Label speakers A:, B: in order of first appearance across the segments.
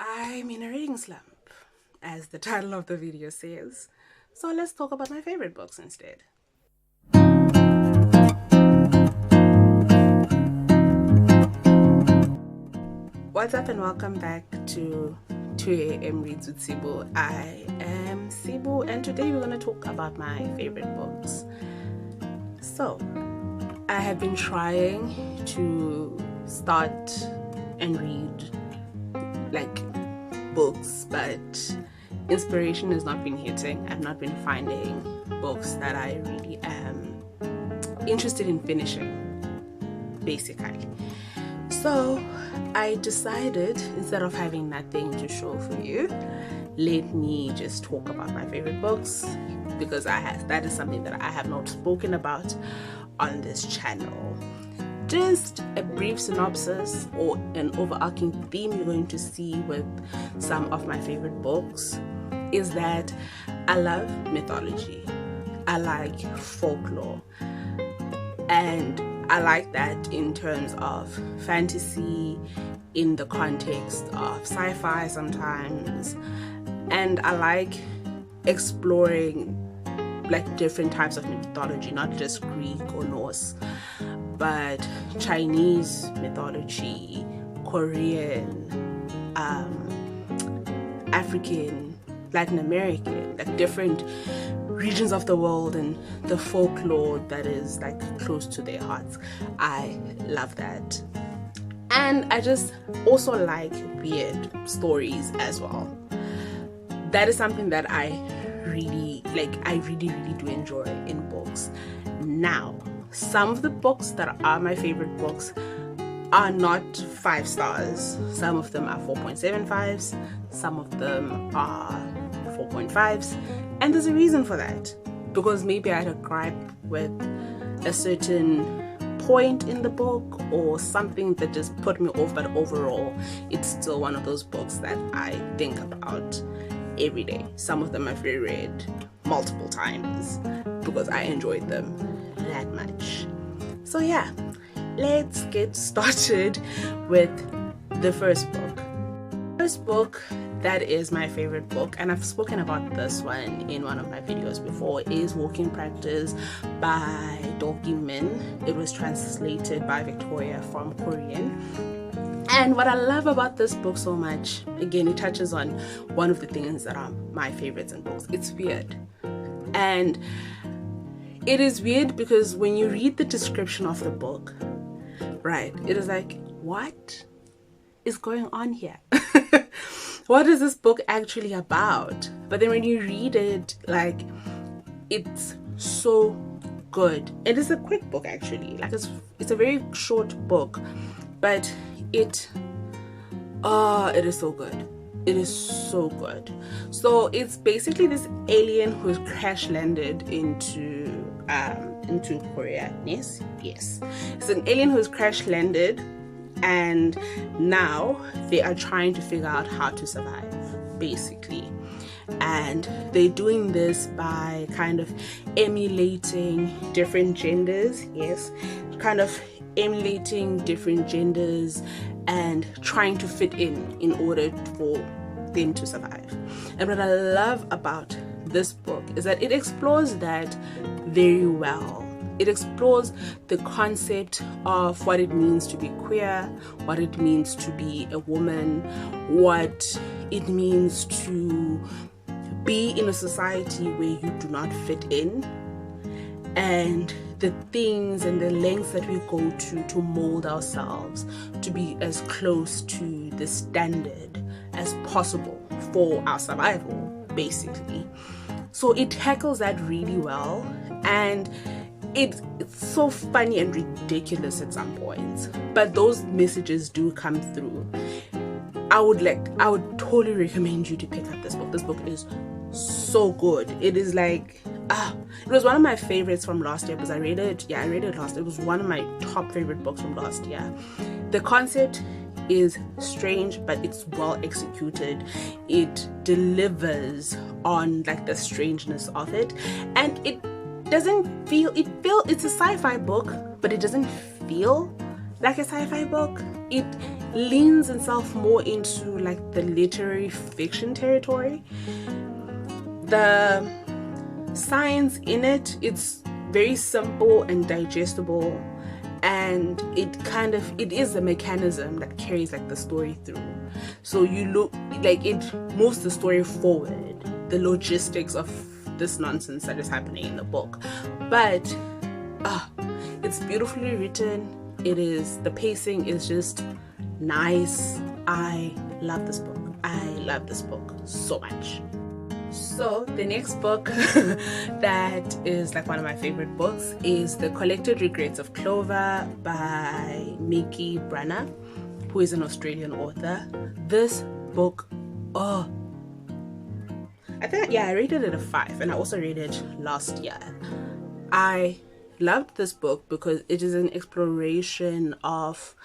A: I'm in a reading slump, as the title of the video says. So let's talk about my favorite books instead. What's up and welcome back to 2am Reads with Sibu. I am Sibu and today we're going to talk about my favorite books. So, I have been trying to start and read books, but inspiration has not been hitting. I've not been finding books that I really am interested in finishing, basically. So I decided, instead of having nothing to show for you, let me just talk about my favorite books, because that is something that I have not spoken about on this channel. Just a brief synopsis or an overarching theme you're going to see with some of my favorite books is that I love mythology, I like folklore, and I like that in terms of fantasy, in the context of sci-fi sometimes, and I like exploring different types of mythology, not just Greek or Norse, but Chinese mythology, Korean, African, Latin American, different regions of the world and the folklore that is close to their hearts. I love that. And I just also like weird stories as well. That is something that I really do enjoy in books. Now, some of the books that are my favorite books are not 5 stars. Some of them are 4.75s, some of them are 4.5s, and there's a reason for that, because maybe I had a gripe with a certain point in the book or something that just put me off, but overall it's still one of those books that I think about every day. Some of them I've reread multiple times because I enjoyed them that much. So yeah, let's get started with the first book. First book that is my favorite book, and I've spoken about this one in one of my videos before, is Walking Practice by Do-Gi Min. It was translated by Victoria from Korean. And what I love about this book so much, again, it touches on one of the things that are my favorites in books. It's weird. And it is weird because when you read the description of the book, right, it is like, what is going on here? What is this book actually about? But then when you read it, it's so good. It is a quick book actually. It's a very short book, but it is so good. It is so good. So it's basically this alien who's crash landed into Korea. Yes. It's an alien who's crash landed, and now they are trying to figure out how to survive, basically. And they're doing this by kind of emulating different genders. Yes, kind of emulating different genders and trying to fit in order for them to survive. And what I love about this book is that it explores that very well. It explores the concept of what it means to be queer, what it means to be a woman, what it means to be in a society where you do not fit in, and the things and the lengths that we go to mold ourselves to be as close to the standard as possible for our survival, basically. So it tackles that really well, and it's so funny and ridiculous at some points, but those messages do come through. I would totally recommend you to pick up this book. This book is so good. It is it was one of my favorites from last year because I read it last year. It was one of my top favorite books from last year. The concept is strange, but it's well executed. It delivers on the strangeness of it, and it doesn't feel it's a sci-fi book, but it doesn't feel like a sci-fi book. It leans itself more into like the literary fiction territory. The science in it's very simple and digestible, and it is a mechanism that carries like the story through. So you look like it moves the story forward, the logistics of this nonsense that is happening in the book. But it's beautifully written. The pacing is just nice. I love this book. I love this book so much. So the next book that is like one of my favorite books is The Collected Regrets of Clover by Mickey Brunner, who is an Australian author. This book, I rated it a 5, and I also read it last year. I loved this book because it is an exploration of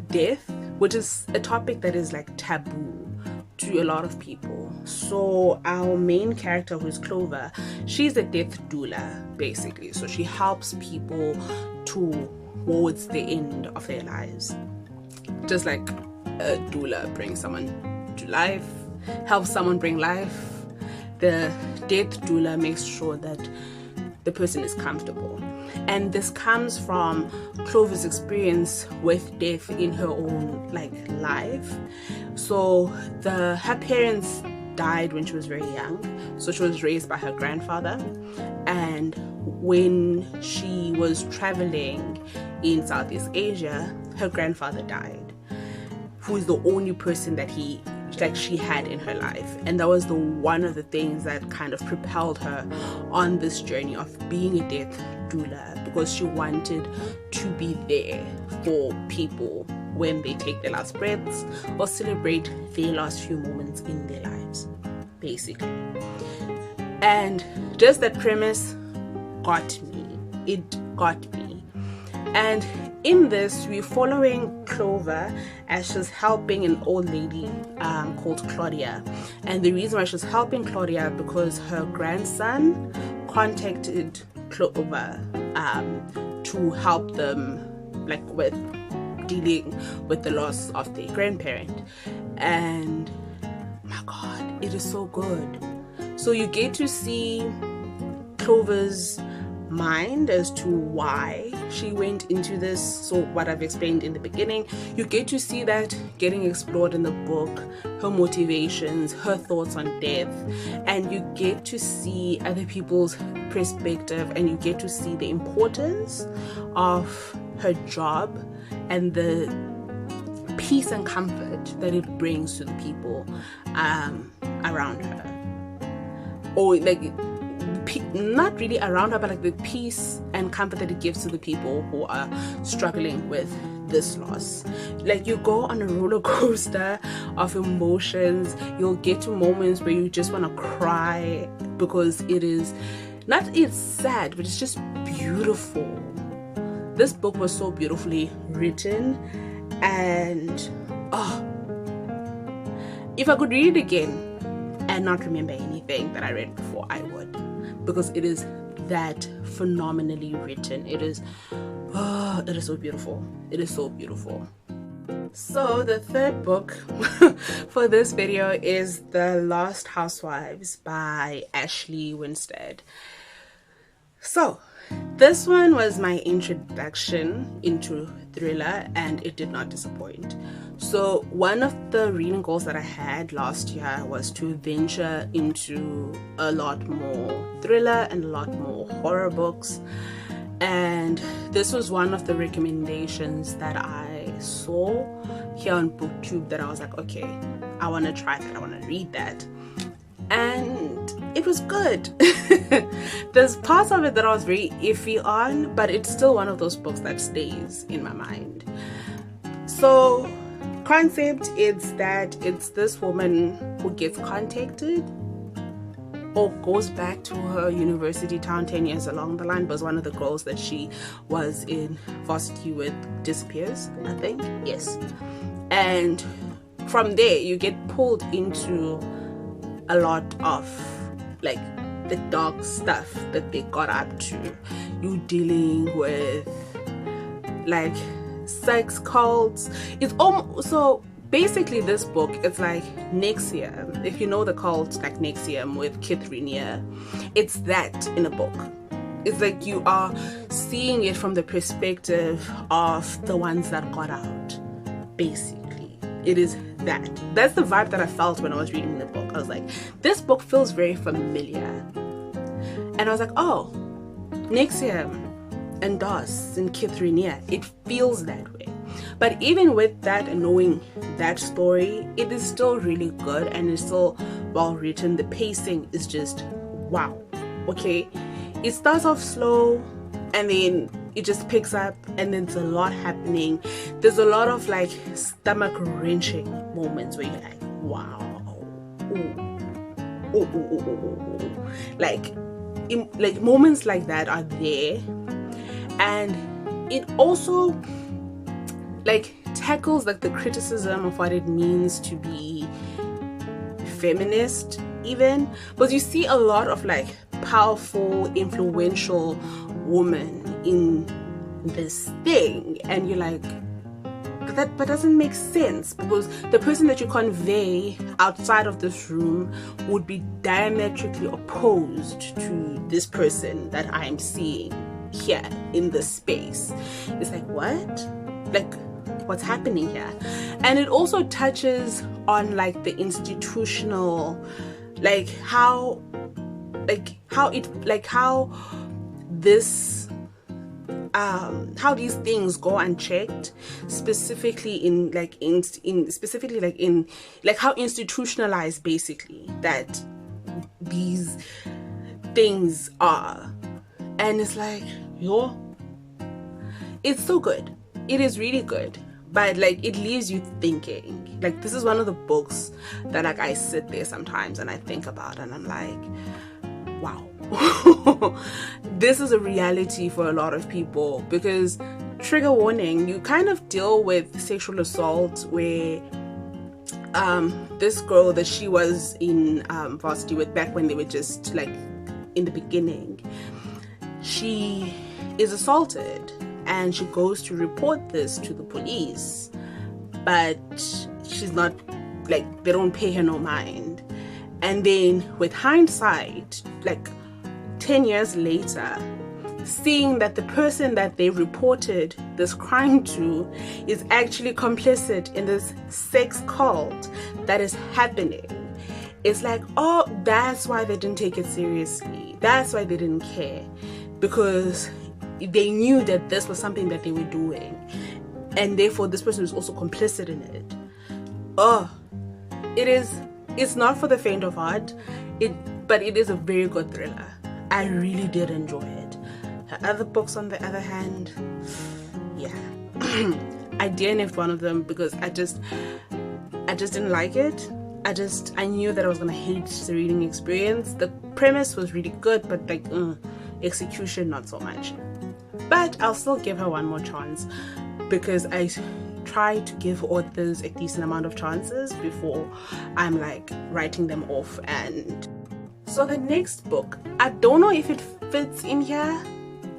A: death, which is a topic that is like taboo to a lot of people. So our main character, who is Clover, she's a death doula basically. So she helps people towards the end of their lives, just like a doula brings someone to life, helps someone bring life. The death doula makes sure that the person is comfortable. And this comes from Clover's experience with death in her own like life. So her parents died when she was very young, so she was raised by her grandfather. And when she was traveling in Southeast Asia, her grandfather died, who is the only person that she had in her life. And that was one of the things that kind of propelled her on this journey of being a death doula, because she wanted to be there for people when they take their last breaths or celebrate their last few moments in their lives, basically. And just that premise got me. It got me. And in this, we're following Clover as she's helping an old lady called Claudia. And the reason why she's helping Claudia, because her grandson contacted Clover to help them like with dealing with the loss of their grandparent. And my God, it is so good. So you get to see Clover's mind as to why she went into this. So what I've explained in the beginning, you get to see that getting explored in the book, her motivations, her thoughts on death, and you get to see other people's perspective, and you get to see the importance of her job and the peace and comfort that it brings to the people around her, or like not really around her, but like the peace and comfort that it gives to the people who are struggling with this loss. Like, you go on a roller coaster of emotions. You'll get to moments where you just want to cry, because it's sad, but it's just beautiful. This book was so beautifully written, and if I could read it again and not remember anything that I read before, I would, because it is that phenomenally written. It is so beautiful. It is so beautiful. So the third book for this video is The Last Housewives by Ashley Winstead. So this one was my introduction into thriller, and it did not disappoint. So one of the reading goals that I had last year was to venture into a lot more thriller and a lot more horror books, and this was one of the recommendations that I saw here on BookTube that I was like, okay, I want to try that, I want to read that. And it was good. There's parts of it that I was very iffy on, but it's still one of those books that stays in my mind. So concept is that it's this woman who gets contacted or goes back to her university town 10 years along the line, because one of the girls that she was in varsity with disappears, I think. Yes. And from there you get pulled into a lot of like the dark stuff that they got up to. You dealing with like sex cults. It's almost so basically this book, it's like Nexium. If you know the cult like Nexium with Kith Renier, it's that in a book. It's like you are seeing it from the perspective of the ones that got out. Basically, it is that. That's the vibe that I felt when I was reading the book. I was like, this book feels very familiar. And I was like, oh, Nexium and DOS and Kith Renier, it feels that way. But even with that and knowing that story, it is still really good and it's still well written. The pacing is just wow. Okay, it starts off slow and then it just picks up and then there's a lot happening. There's a lot of like stomach wrenching moments where you're like, wow, ooh. Ooh, ooh, ooh, ooh, ooh. Like moments like that are there. And it also like tackles like the criticism of what it means to be feminist even, but you see a lot of like powerful, influential women in this thing and you're like, but doesn't make sense, because the person that you convey outside of this room would be diametrically opposed to this person that I'm seeing here in this space. It's like, what? Like, what's happening here? And it also touches on like the institutional, like how these things go unchecked, specifically in how institutionalized basically that these things are. And it's like, it's so good. It is really good, but like it leaves you thinking. Like, this is one of the books that like I sit there sometimes and I think about and I'm like, wow. This is a reality for a lot of people, because trigger warning, you kind of deal with sexual assault where this girl that she was in varsity with back when they were just like in the beginning, she is assaulted and she goes to report this to the police, but she's not, like, they don't pay her no mind. And then with hindsight, like 10 years later, seeing that the person that they reported this crime to is actually complicit in this sex cult that is happening, it's like, oh, that's why they didn't take it seriously. That's why they didn't care, because they knew that this was something that they were doing, and therefore this person was also complicit in it. Oh, it's not for the faint of heart, but it is a very good thriller. I really did enjoy it. Her other books, on the other hand, yeah, I DNF'd one of them because I just didn't like it. I knew that I was gonna hate the reading experience. The premise was really good, but like execution not so much. But I'll still give her one more chance, because I try to give authors a decent amount of chances before I'm like writing them off. And so the next book, I don't know if it fits in here.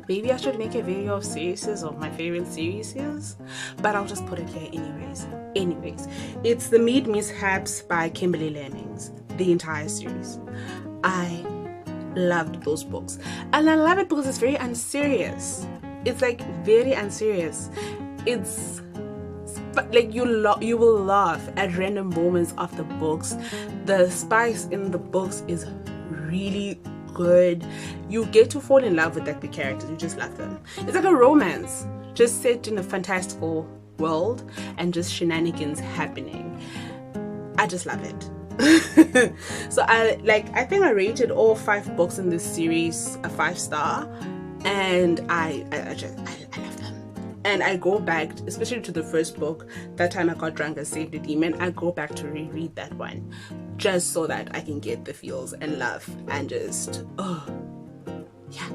A: Maybe I should make a video of series of my favorite series, but I'll just put it here anyways. It's The Mead Mishaps by Kimberly Lemmings, the entire series. I loved those books, and I love it because it's very unserious. It's like very unserious. It's like you will laugh at random moments of the books. The spice in the books is really good. You get to fall in love with like the characters. You just love them. It's like a romance just set in a fantastical world and just shenanigans happening. I just love it. So I think I rated all 5 books in this series a 5-star, and I love them. And I go back, especially to the first book, That Time I Got Drunk and Saved a Demon, I go back to reread that one just so that I can get the feels and love and just, oh, yeah.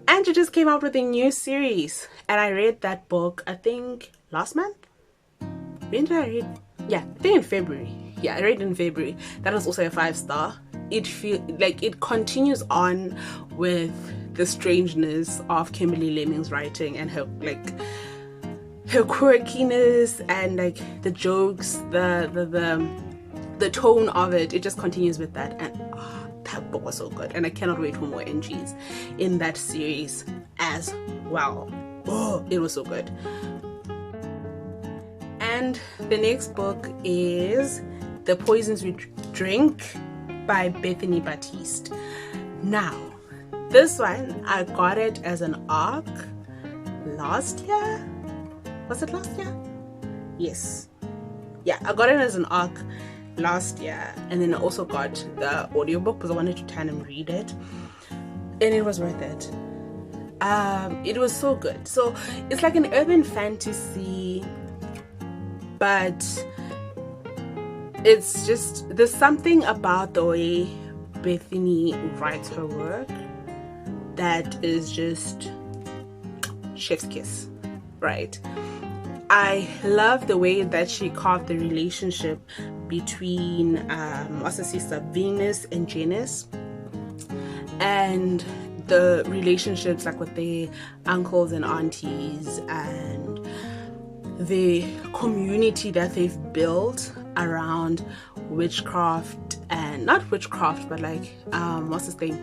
A: And she just came out with a new series, and I read that book, I think, last month? When did I read? Yeah, I think in February. Yeah, I read in February. That was also a 5-star. It feels like it continues on with the strangeness of Kimberly Lemmings' writing and her, like, her quirkiness and like the jokes, the tone of it, it just continues with that. And that book was so good, and I cannot wait for more entries in that series as well. Oh, it was so good. And the next book is The Poisons We Drink by Bethany Baptiste. Now, this one, I got it as an ARC last year. Was it last year? Yes. Yeah, I got it as an ARC last year, and then I also got the audiobook because I wanted to turn and read it, and it was worth it. It was so good. So it's like an urban fantasy, but it's just, there's something about the way Bethany writes her work that is just chef's kiss, right? I love the way that she carved the relationship between what's her sister, Venus and Janice, and the relationships like with their uncles and aunties, and the community that they've built around witchcraft, and not witchcraft, but like what's this thing,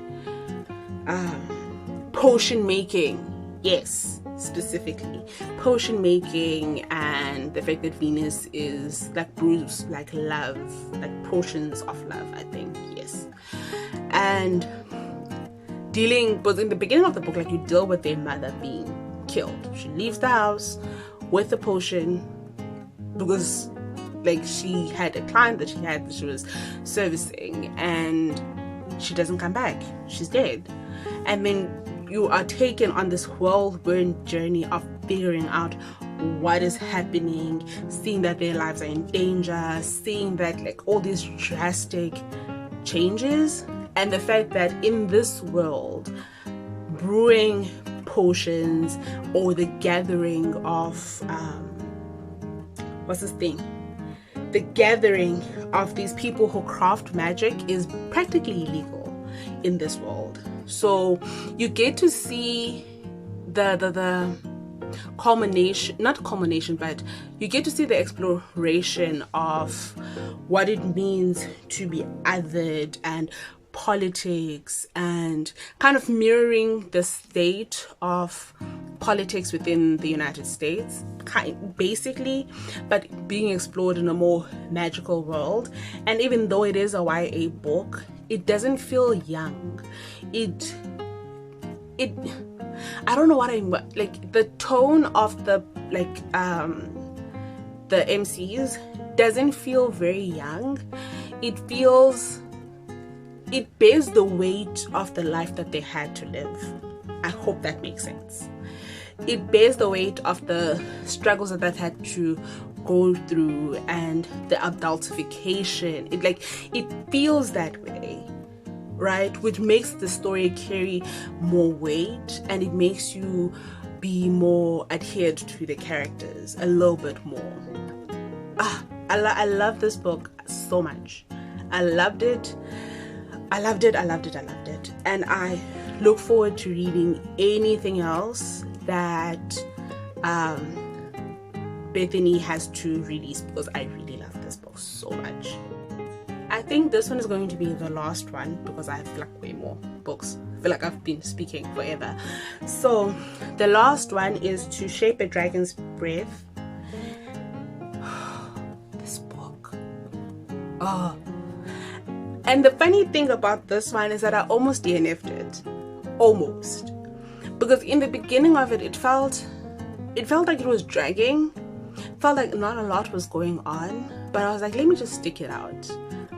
A: potion making. Yes, specifically potion making, and the fact that Venus is like brews like love, like potions of love, I think. Yes. And dealing, but in the beginning of the book, like, you deal with their mother being killed. She leaves the house with the potion because like she had a client that she was servicing, and she doesn't come back. She's dead. And then you are taken on this whirlwind journey of figuring out what is happening, seeing that their lives are in danger, seeing that like all these drastic changes, and the fact that in this world, brewing potions or the gathering of what's this thing? The gathering of these people who craft magic is practically illegal in this world. So you get to see the culmination, not culmination, but you get to see the exploration of what it means to be othered, and politics, and kind of mirroring the state of politics within the United States, basically, but being explored in a more magical world. And even though it is a YA book, it doesn't feel young. It I don't know what I'm like, the tone of the MCs doesn't feel very young. It bears the weight of the life that they had to live. I hope that makes sense. It bears the weight of the struggles that they've had to go through, and the adultification. It feels that way, right? Which makes the story carry more weight, and it makes you be more adhered to the characters a little bit more. I love this book so much. I loved it. And I look forward to reading anything else that Bethany has to release, because I really love this book so much. I think this one is going to be the last one because I have like way more books. I feel like I've been speaking forever. So the last one is To Shape a Dragon's Breath. This book. And the funny thing about this one is that I almost DNF'd it. Almost. Because in the beginning of it, it felt like it was dragging. Felt like not a lot was going on. But I was like, let me just stick it out.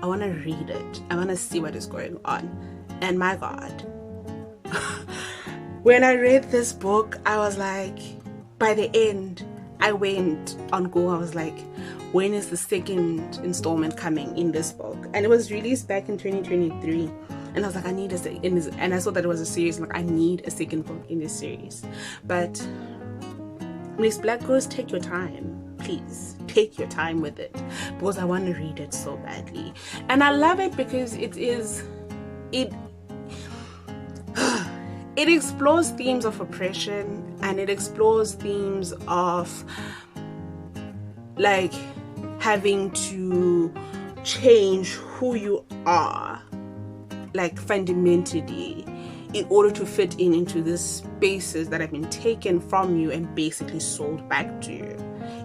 A: I want to read it. I want to see what is going on. And my God. When I read this book, I was like, by the end, I went on Go. I was like, when is the second installment coming in this book? And it was released back in 2023. And I was like, I need and I saw that it was a series. I'm like, I need a second book in this series. But Miss Black Girls, take your time. Please take your time with it, because I want to read it so badly. And I love it because it it explores themes of oppression, and it explores themes of like having to change who you are, like fundamentally, in order to fit into these spaces that have been taken from you and basically sold back to you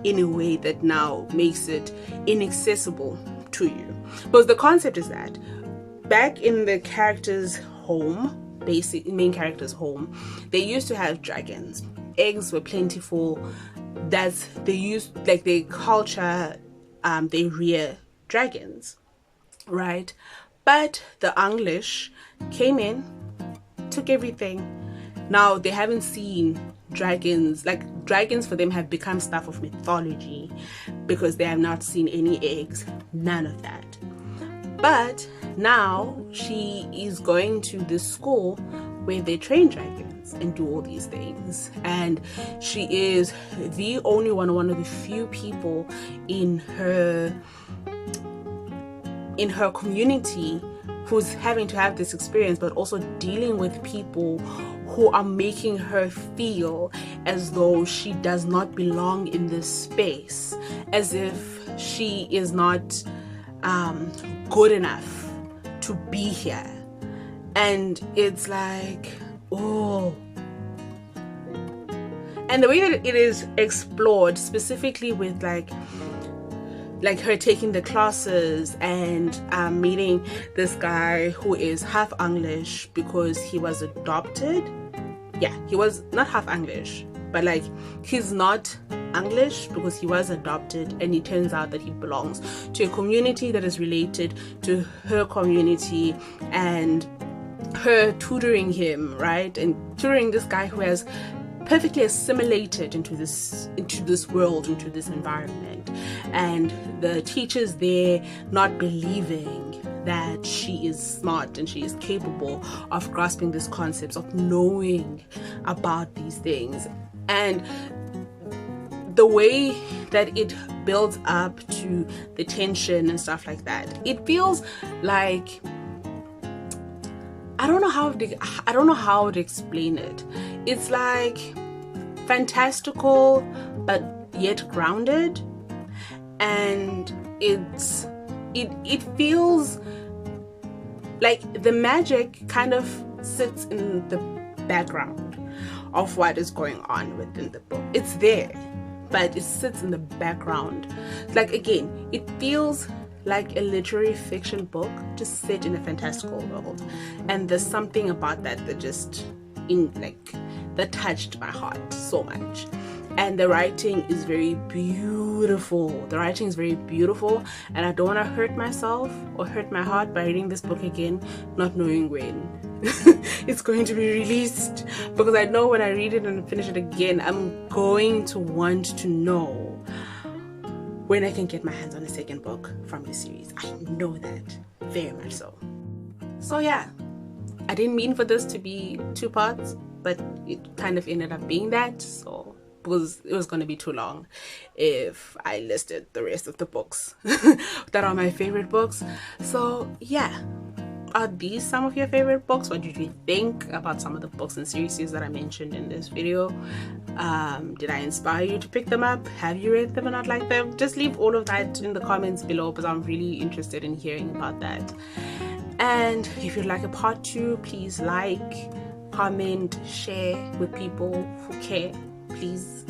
A: in a way that now makes it inaccessible to you. Because the concept is that back in the character's home, main character's home, they used to have dragons. Eggs were plentiful. That's they used, like, their culture, they rear dragons, right? But the English came in, took everything. Now they haven't seen dragons. Like, dragons for them have become stuff of mythology because they have not seen any eggs, none of that. But now she is going to this school where they train dragons and do all these things, and she is the only one of the few people in her community who's having to have this experience, but also dealing with people who are making her feel as though she does not belong in this space, as if she is not good enough to be here. And it's like, oh. And the way that it is explored, specifically with like her taking the classes and meeting this guy who is half English because he was adopted. Yeah, he was not half English, but like he's not English because he was adopted, and it turns out that he belongs to a community that is related to her community, and her tutoring him, right? And tutoring this guy who has perfectly assimilated into this world, into this environment, and the teachers there not believing that she is smart and she is capable of grasping these concepts, of knowing about these things. And the way that it builds up to the tension and stuff like that, it feels like, I don't know how to explain it. It's like fantastical but yet grounded, and it feels like the magic kind of sits in the background of what is going on within the book. It's there, but it sits in the background. Like, again, it feels like a literary fiction book just set in a fantastical world, and there's something about that that touched my heart so much. And the writing is very beautiful. And I don't want to hurt myself or hurt my heart by reading this book again, not knowing when it's going to be released, because I know when I read it and finish it again, I'm going to want to know when I can get my hands on a second book from this series. I know that very much so. So yeah, I didn't mean for this to be 2 parts, but it kind of ended up being that, so because it was going to be too long if I listed the rest of the books that are my favorite books. So yeah, are these some of your favorite books? What did you think about some of the books and series that I mentioned in this video? Did I inspire you to pick them up? Have you read them and not liked them? Just leave all of that in the comments below, because I'm really interested in hearing about that. And if you'd like a part 2, please like, comment, share with people who care, please.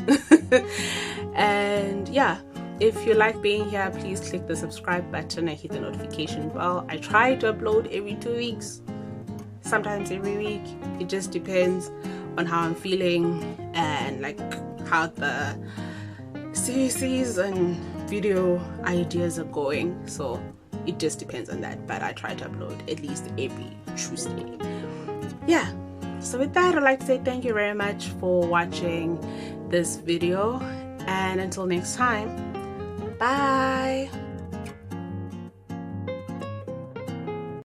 A: And yeah, if you like being here, please click the subscribe button and hit the notification bell. I try to upload every 2 weeks, sometimes every week. It just depends on how I'm feeling and like how the series and video ideas are going. So it just depends on that, but I try to upload at least every Tuesday. Yeah, so with that, I'd like to say thank you very much for watching this video, and until next time, bye.